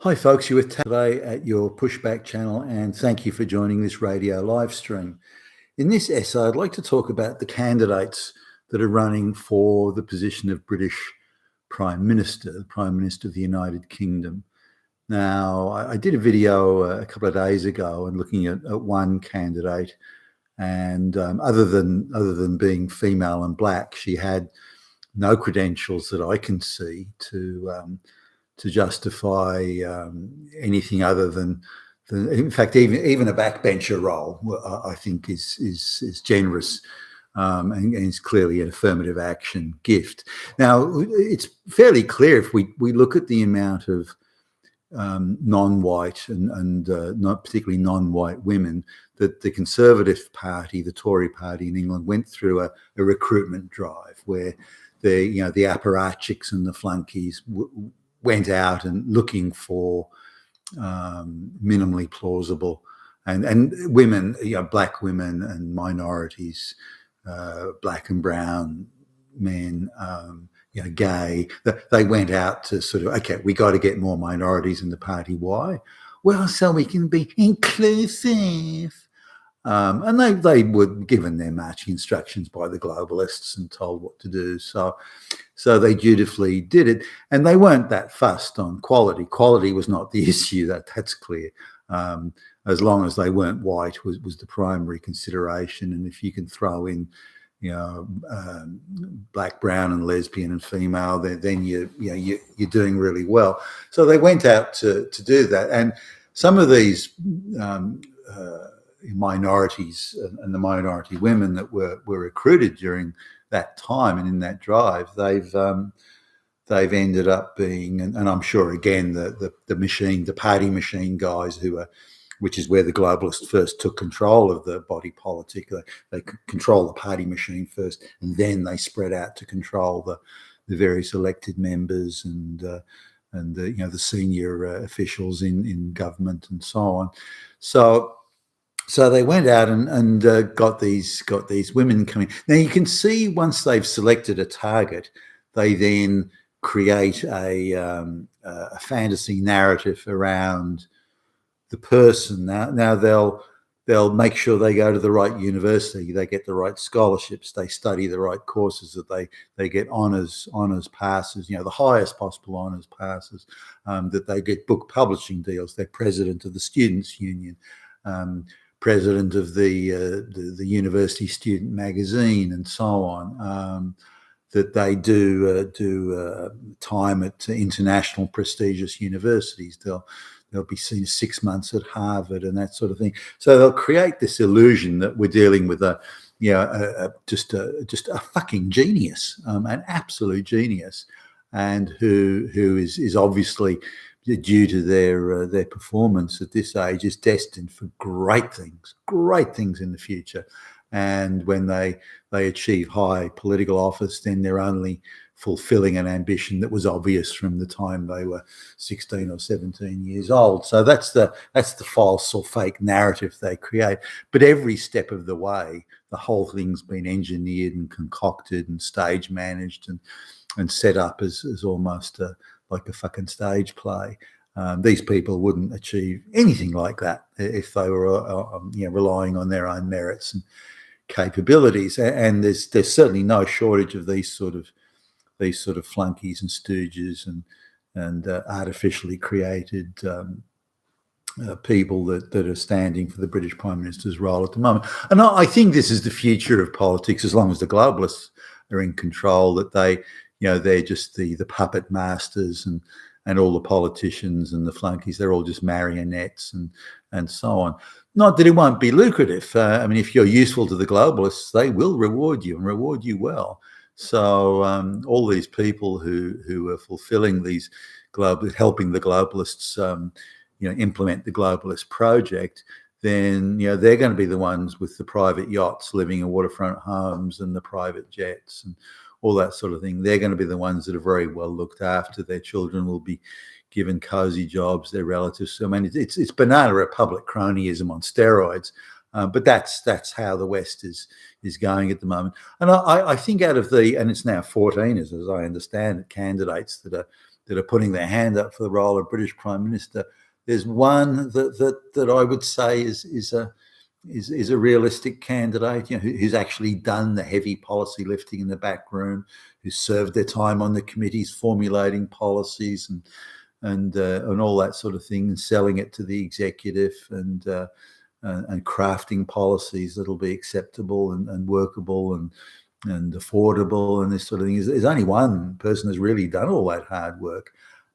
Hi folks, you're with Tab today at your Pushback channel, and thank you for joining this radio live stream. In this essay, I'd like to talk about the candidates that are running for the position of British Prime Minister, the Prime Minister of the United Kingdom. Now, I did a video a couple of days ago and looking at one candidate, and other than being female and black, she had no credentials that I can see to justify anything other than in fact, even a backbencher role, I think is generous and is clearly an affirmative action gift. Now, it's fairly clear if we look at the amount of non-white and not particularly non-white women that the Conservative Party, the Tory Party in England, went through a recruitment drive where the apparatchiks and the flunkies went out and looking for minimally plausible and women, black women and minorities, black and brown men, gay. They went out to sort of, okay, we got to get more minorities in the party. Why? Well, so we can be inclusive. And they were given their marching instructions by the globalists and told what to do. So they dutifully did it, and they weren't that fussed on quality. Quality was not the issue. That's clear. As long as they weren't white was the primary consideration. And if you can throw in, black, brown, and lesbian and female, then you're doing really well. So they went out to do that, and some of these minorities and the minority women that were recruited during that time and in that drive, they've ended up being, and I'm sure again the party machine guys which is where the globalists first took control of the body politic. They control the party machine first, and then they spread out to control the various elected members and the senior officials in government and so on. So they went out and got these women coming. Now you can see once they've selected a target, they then create a fantasy narrative around the person. Now they'll make sure they go to the right university, they get the right scholarships, they study the right courses, that they get honours passes, the highest possible honours passes, that they get book publishing deals. They're president of the Students' Union. President of the university student magazine, and so on. That they do time at international prestigious universities. They'll be seen 6 months at Harvard and that sort of thing. So they'll create this illusion that we're dealing with just a fucking genius, an absolute genius, and who is obviously, due to their performance at this age, is destined for great things in the future. And when they achieve high political office, then they're only fulfilling an ambition that was obvious from the time they were 16 or 17 years old. So that's the false or fake narrative they create. But every step of the way, the whole thing's been engineered and concocted and stage managed and set up as almost like a fucking stage play. These people wouldn't achieve anything like that if they were relying on their own merits and capabilities. And there's certainly no shortage of these sort of flunkies and stooges and artificially created people that are standing for the British Prime Minister's role at the moment. And I think this is the future of politics, as long as the globalists are in control, that they're just the puppet masters, and all the politicians and the flunkies, they're all just marionettes and so on. Not that it won't be lucrative. I mean, if you're useful to the globalists, they will reward you and reward you well. So all these people who are fulfilling these helping the globalists, implement the globalist project, then they're going to be the ones with the private yachts, living in waterfront homes and the private jets and all that sort of thing. They're going to be the ones that are very well looked after. Their children will be given cozy jobs, their relatives. I mean, it's banana republic cronyism on steroids, but that's how the West is going at the moment. And I think out of and it's now 14, as I understand it, candidates that that are putting their hand up for the role of British Prime Minister, there's one that I would say is a realistic candidate, who's actually done the heavy policy lifting in the back room, who's served their time on the committees formulating policies and all that sort of thing, and selling it to the executive and crafting policies that'll be acceptable and workable and affordable and this sort of thing. There's only one person who's really done all that hard work.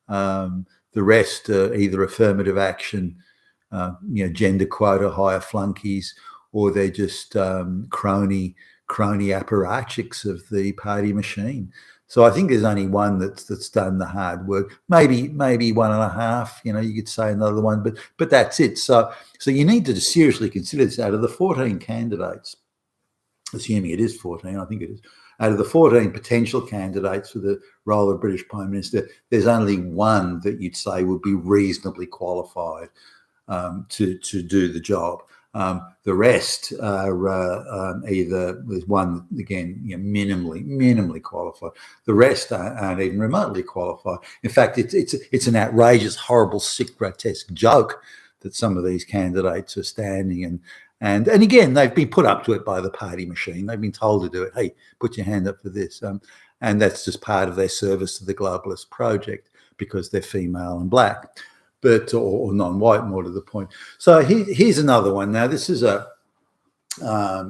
The rest are either affirmative action, gender quota, higher flunkies, or they're just crony apparatchiks of the party machine. So I think there's only one that's done the hard work. Maybe one and a half. You could say another one, but that's it. So you need to seriously consider this. Out of the 14 candidates, assuming it is 14, I think it is. Out of the 14 potential candidates for the role of British Prime Minister, there's only one that you'd say would be reasonably qualified to do the job. The rest are either, there's one again, minimally qualified. The rest aren't even remotely qualified. In fact, it's an outrageous, horrible, sick, grotesque joke that some of these candidates are standing and again, they've been put up to it by the party machine. They've been told to do it. Hey, put your hand up for this. And that's just part of their service to the globalist project because they're female and black, or non-white, more to the point. So here's another one. Now, this is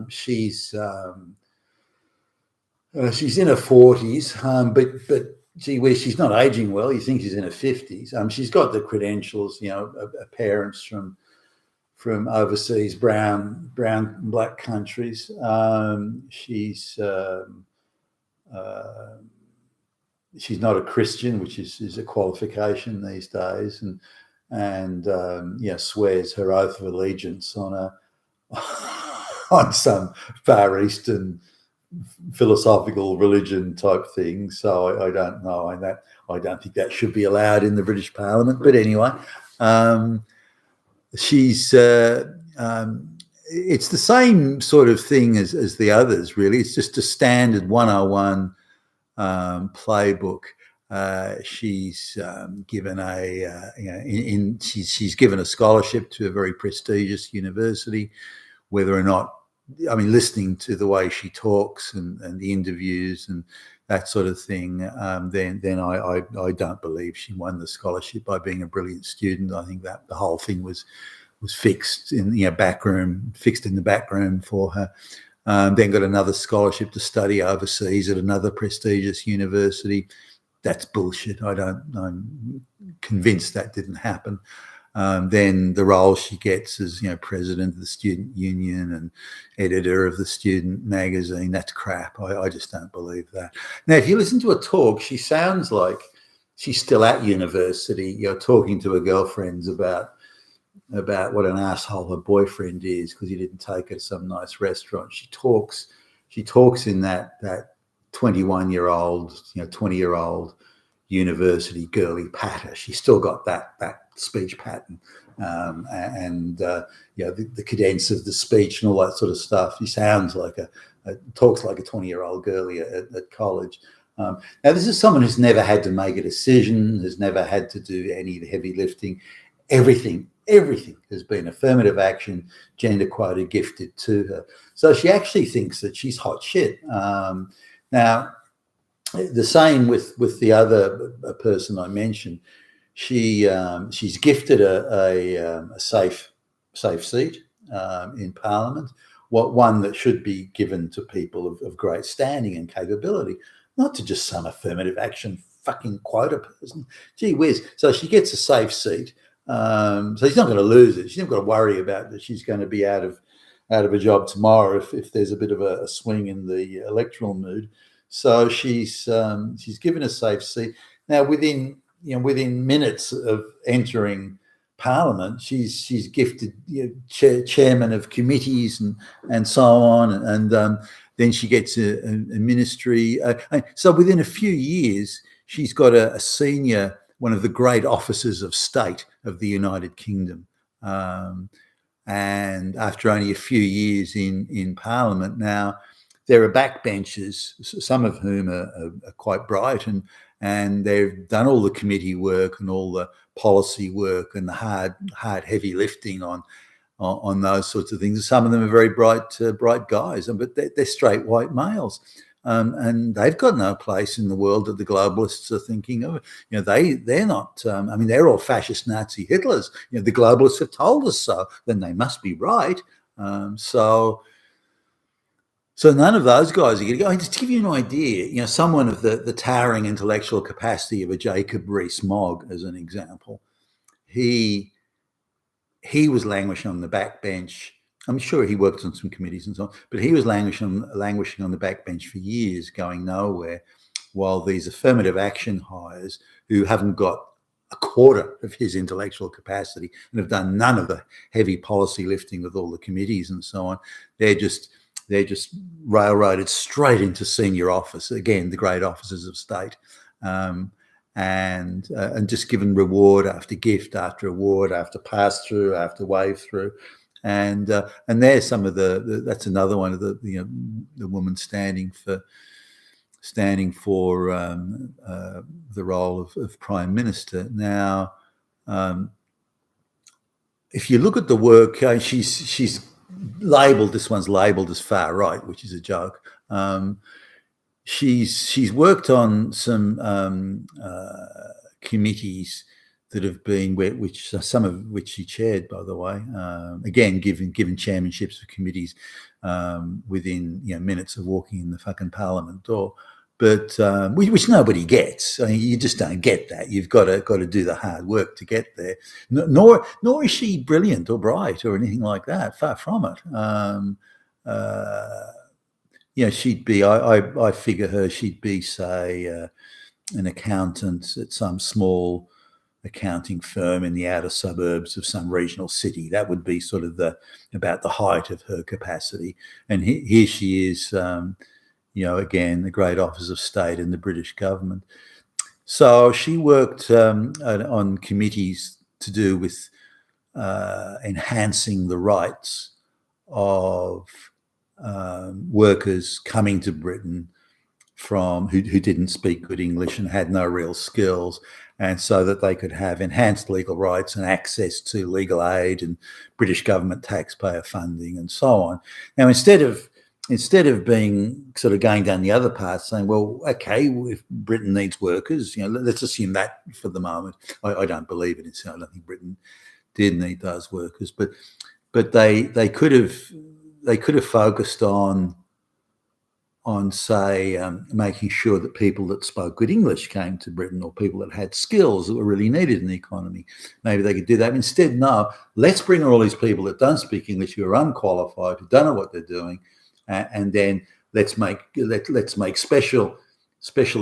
she's in her 40s, but gee whiz, she's not aging well. You think she's in her 50s. She's got the credentials, parents from overseas brown and black countries. She's not a Christian, which is a qualification these days, and swears her oath of allegiance on some Far Eastern philosophical religion type thing. So I don't know, and I don't think that should be allowed in the British Parliament. But anyway. She's it's the same sort of thing as the others, really. It's just a standard 101 playbook. She's given she's given a scholarship to a very prestigious university. Whether or not, listening to the way she talks and the interviews and that sort of thing, then I don't believe she won the scholarship by being a brilliant student. I think that the whole thing was fixed in the back room for her. Then got another scholarship to study overseas at another prestigious university. That's bullshit. I'm convinced that didn't happen. Then the role she gets as president of the student union and editor of the student magazine, that's crap. I just don't believe that. Now, if you listen to her talk, she sounds like she's still at university, talking to her girlfriends about what an asshole her boyfriend is because he didn't take her to some nice restaurant. She talks in that 21-year-old, 20-year-old university girly patter. She's still got that speech pattern and the cadence of the speech and all that sort of stuff. She sounds like talks like a 20-year-old girly at college. Now, this is someone who's never had to make a decision, has never had to do any of the heavy lifting. Everything has been affirmative action, gender quota gifted to her. So she actually thinks that she's hot shit. Now, the same with the other person I mentioned. She's gifted a safe seat in Parliament, one that should be given to people of great standing and capability, not to just some affirmative action fucking quota person. Gee whiz. So she gets a safe seat. So she's not going to lose it. She's not got to worry about that she's going to be out of a job tomorrow if there's a bit of a swing in the electoral mood. So she's given a safe seat. Now, within minutes of entering Parliament, she's gifted chairman of committees and so on, and then she gets a ministry. So within a few years, she's got a senior, one of the great officers of state of the United Kingdom. And after only a few years in Parliament, now there are backbenchers, some of whom are quite bright and they've done all the committee work and all the policy work and the hard, heavy lifting on those sorts of things. Some of them are very bright guys, but they're straight white males. And they've got no place in the world that the globalists are thinking of. They're not. They're all fascist Nazi Hitlers. The globalists have told us so. Then they must be right. So none of those guys are going to go. Just to give you an idea, someone of the towering intellectual capacity of a Jacob Rees-Mogg, as an example, he was languishing on the backbench. I'm sure he worked on some committees and so on, but he was languishing on the backbench for years, going nowhere, while these affirmative action hires who haven't got a quarter of his intellectual capacity and have done none of the heavy policy lifting with all the committees and so on, they're just railroaded straight into senior office, again, the great officers of state. And just given reward after gift after award after pass through after wave through, and there's some of that's another one of the woman standing for the role of Prime Minister. Now, if you look at the work, she's labelled. This one's labelled as far right, which is a joke. She's worked on some committees that have been, some of which she chaired, by the way. Again, given chairmanships of committees within minutes of walking in the fucking Parliament door, but which nobody gets. You just don't get that. You've got to do the hard work to get there. Nor is she brilliant or bright or anything like that. Far from it. She'd be, I figure her, she'd be, say, an accountant at some small accounting firm in the outer suburbs of some regional city. That would be sort of about the height of her capacity. And here she is, again, the great office of state in the British government. So she worked on committees to do with enhancing the rights of workers coming to Britain from who didn't speak good English and had no real skills, and so that they could have enhanced legal rights and access to legal aid and British government taxpayer funding and so on. Now, instead of being sort of going down the other path, saying, well, okay, if Britain needs workers, let's assume that for the moment. I don't believe it. I don't think Britain did need those workers, but they could have focused on say making sure that people that spoke good English came to Britain, or people that had skills that were really needed in the economy. Maybe they could do that. Instead, no, let's bring all these people that don't speak English, who are unqualified, who don't know what they're doing, and then let's make special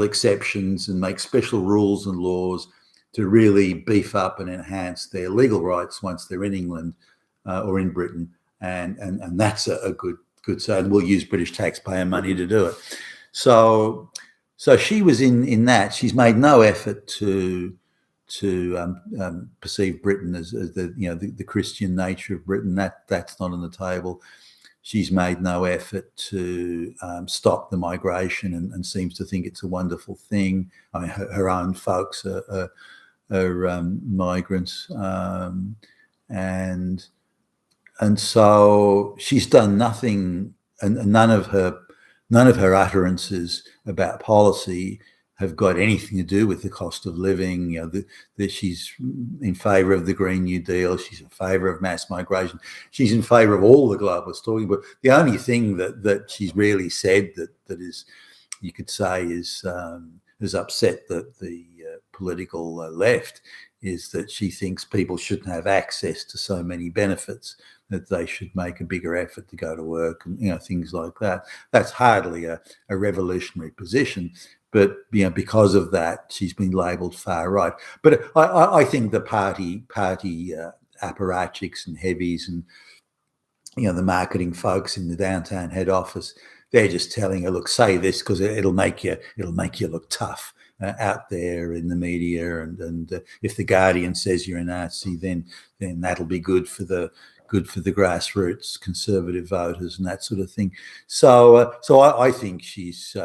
exceptions and make special rules and laws to really beef up and enhance their legal rights once they're in England or in Britain, and that's a good side. We'll use British taxpayer money to do it. So she was in that. She's made no effort to perceive Britain as the Christian nature of Britain. That's not on the table. She's made no effort to stop the migration and seems to think it's a wonderful thing. I mean, her own folks are migrants, and so she's done nothing, and none of her utterances about policy have got anything to do with the cost of living. That she's in favour of the Green New Deal. She's in favour of mass migration. She's in favour of all the globalists talking about. The only thing that she's really said that is, you could say, is has upset the political left is that she thinks people shouldn't have access to so many benefits, that they should make a bigger effort to go to work and things like that. That's hardly a revolutionary position, but because of that, she's been labelled far right. But I think the party apparatchiks and heavies and the marketing folks in the downtown head office, they're just telling her, look, say this because it'll make you look tough out there in the media, and if the Guardian says you're a Nazi, then that'll be good for the good for the grassroots conservative voters and that sort of thing. So I think she's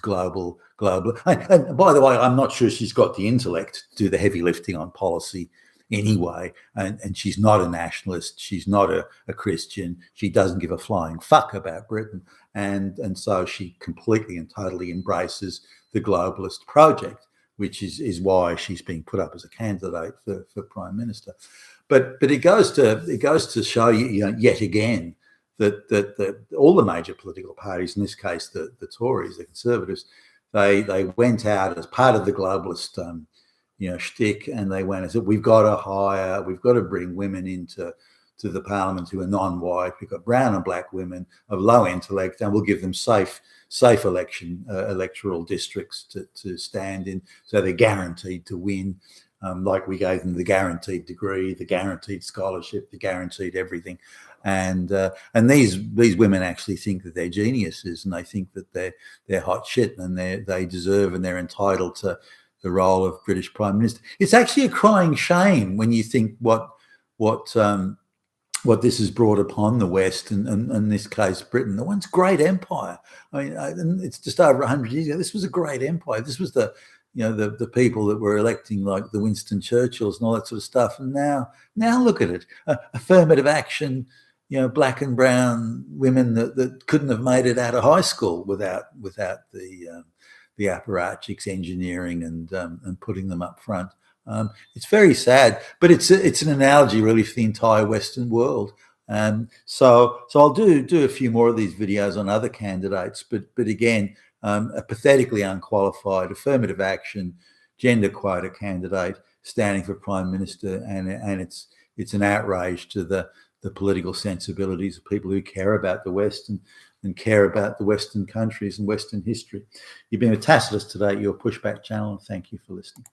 global. And by the way, I'm not sure she's got the intellect to do the heavy lifting on policy anyway. And she's not a nationalist. She's not a Christian. She doesn't give a flying fuck about Britain. And so she completely and totally embraces the globalist project, which is why she's being put up as a candidate for Prime Minister. But it goes to show you, yet again that all the major political parties, in this case the Tories, the Conservatives, they went out as part of the globalist shtick, and they went and said, we've got to bring women into the parliament who are non-white. We've got brown and black women of low intellect, and we'll give them safe electoral districts to stand in, so they're guaranteed to win. Like we gave them the guaranteed degree, the guaranteed scholarship, the guaranteed everything. And these women actually think that they're geniuses, and they think that they're hot shit, and they deserve and they're entitled to the role of British Prime Minister. It's actually a crying shame when you think what this has brought upon the West, and in this case Britain, the once great empire. I mean, it's just over 100 years ago. This was a great empire. This was the people that were electing, like the Winston Churchills and all that sort of stuff. And now look at it, affirmative action. Black and brown women that couldn't have made it out of high school without the apparatchiks, engineering, and putting them up front. It's very sad, but it's an analogy really for the entire Western world. So I'll do a few more of these videos on other candidates, but again, a pathetically unqualified affirmative action gender quota candidate standing for Prime Minister, and it's an outrage to the political sensibilities of people who care about the West and care about the Western countries and Western history. You've been with Tacitus today, your Pushback channel, and thank you for listening.